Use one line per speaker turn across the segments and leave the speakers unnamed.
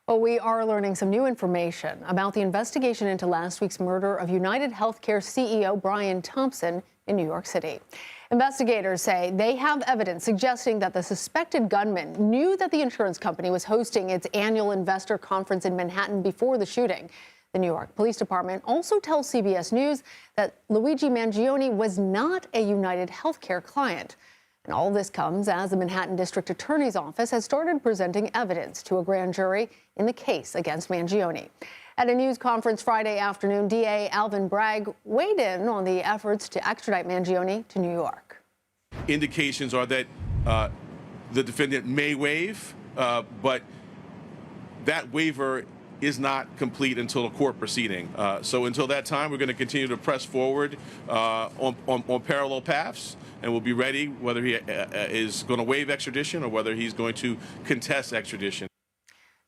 Well, we are learning some new information about the investigation into last week's murder of UnitedHealthcare CEO Brian Thompson in New York City. Investigators say they have evidence suggesting that the suspected gunman knew that the insurance company was hosting its annual investor conference in Manhattan before the shooting. The New York Police Department also tells CBS News that Luigi Mangione was not a UnitedHealthcare client. And all this comes as the Manhattan District Attorney's Office has started presenting evidence to a grand jury in the case against Mangione. At a news conference Friday afternoon, DA Alvin Bragg weighed in on the efforts to extradite Mangione to New York.
Indications are that the defendant may waive, but that waiver is not complete until a court proceeding. So until that time, we're going to continue to press forward on parallel paths, and we'll be ready whether he is going to waive extradition or whether he's going to contest extradition.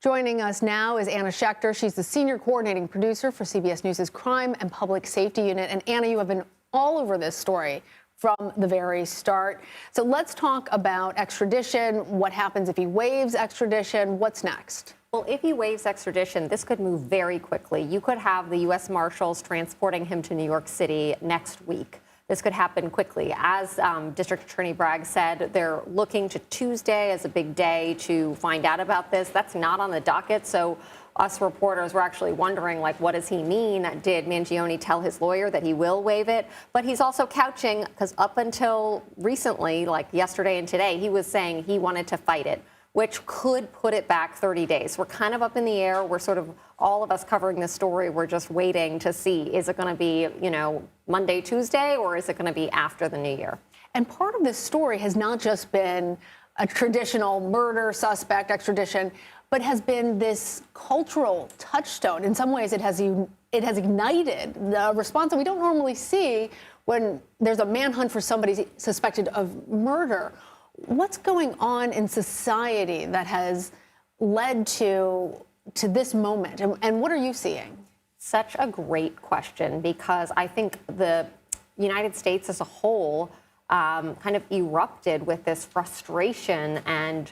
Joining us now is Anna Schecter. She's the senior coordinating producer for CBS News' Crime and Public Safety Unit. And Anna, you have been all over this story from the very start. So let's talk about extradition. What happens if he waives extradition? What's next?
Well, if he waives extradition, this could move very quickly. You could have the U.S. Marshals transporting him to New York City next week. This could happen quickly. As District Attorney Bragg said, they're looking to Tuesday as a big day to find out about this. That's not on the docket, so us reporters were actually wondering, like, what does he mean? Did Mangione tell his lawyer that he will waive it? But he's also couching, because up until recently, like yesterday and today, he was saying he wanted to fight it, which could put it back 30 days. We're kind of up in the air. We're sort of, all of us covering this story, we're just waiting to see, is it going to be, Monday, Tuesday, or is it going to be after the new year?
And part of this story has not just been a traditional murder suspect extradition, but has been this cultural touchstone. In some ways, it has ignited the response that we don't normally see when there's a manhunt for somebody suspected of murder. What's going on in society that has led to this moment? And what are you seeing?
Such a great question, because I think the United States as a whole kind of erupted with this frustration and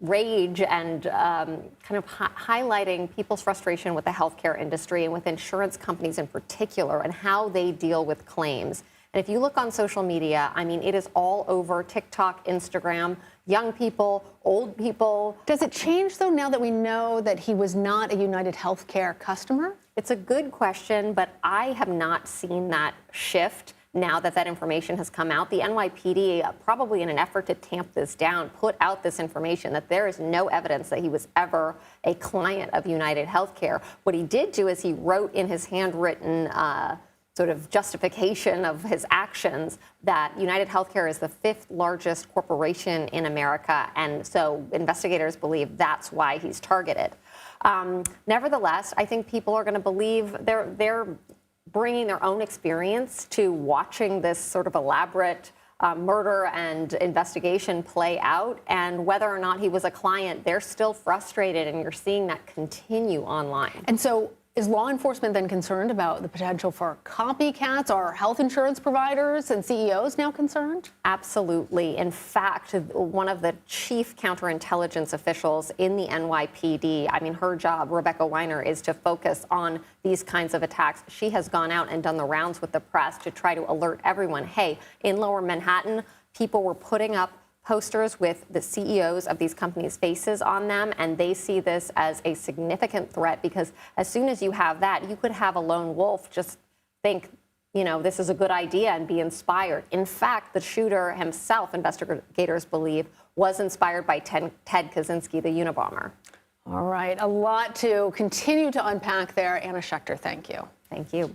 rage and kind of highlighting people's frustration with the healthcare industry and with insurance companies in particular and how they deal with claims. And if you look on social media, I mean, it is all over TikTok, Instagram, young people, old people.
Does it change, though, now that we know that he was not a UnitedHealthcare customer?
It's a good question, but I have not seen that shift now that that information has come out. The NYPD, probably in an effort to tamp this down, put out this information that there is no evidence that he was ever a client of UnitedHealthcare. What he did do is he wrote in his handwritten sort of justification of his actions that UnitedHealthcare is the 5th largest corporation in America, and so investigators believe that's why he's targeted. Nevertheless, I think people are going to believe they're bringing their own experience to watching this sort of elaborate murder and investigation play out, and whether or not he was a client, they're still frustrated, and you're seeing that continue online.
And so is law enforcement then concerned about the potential for copycats? Are health insurance providers and CEOs now concerned?
Absolutely. In fact, one of the chief counterintelligence officials in the NYPD, I mean, her job, Rebecca Weiner, is to focus on these kinds of attacks. She has gone out and done the rounds with the press to try to alert everyone, hey, in Lower Manhattan, people were putting up posters with the CEOs of these companies' faces on them, and they see this as a significant threat, because as soon as you have that, you could have a lone wolf just think, this is a good idea and be inspired. In fact, the shooter himself, investigators believe, was inspired by Ted Kaczynski, the Unabomber.
All right, a lot to continue to unpack there. Anna Schecter, thank you.
Thank you.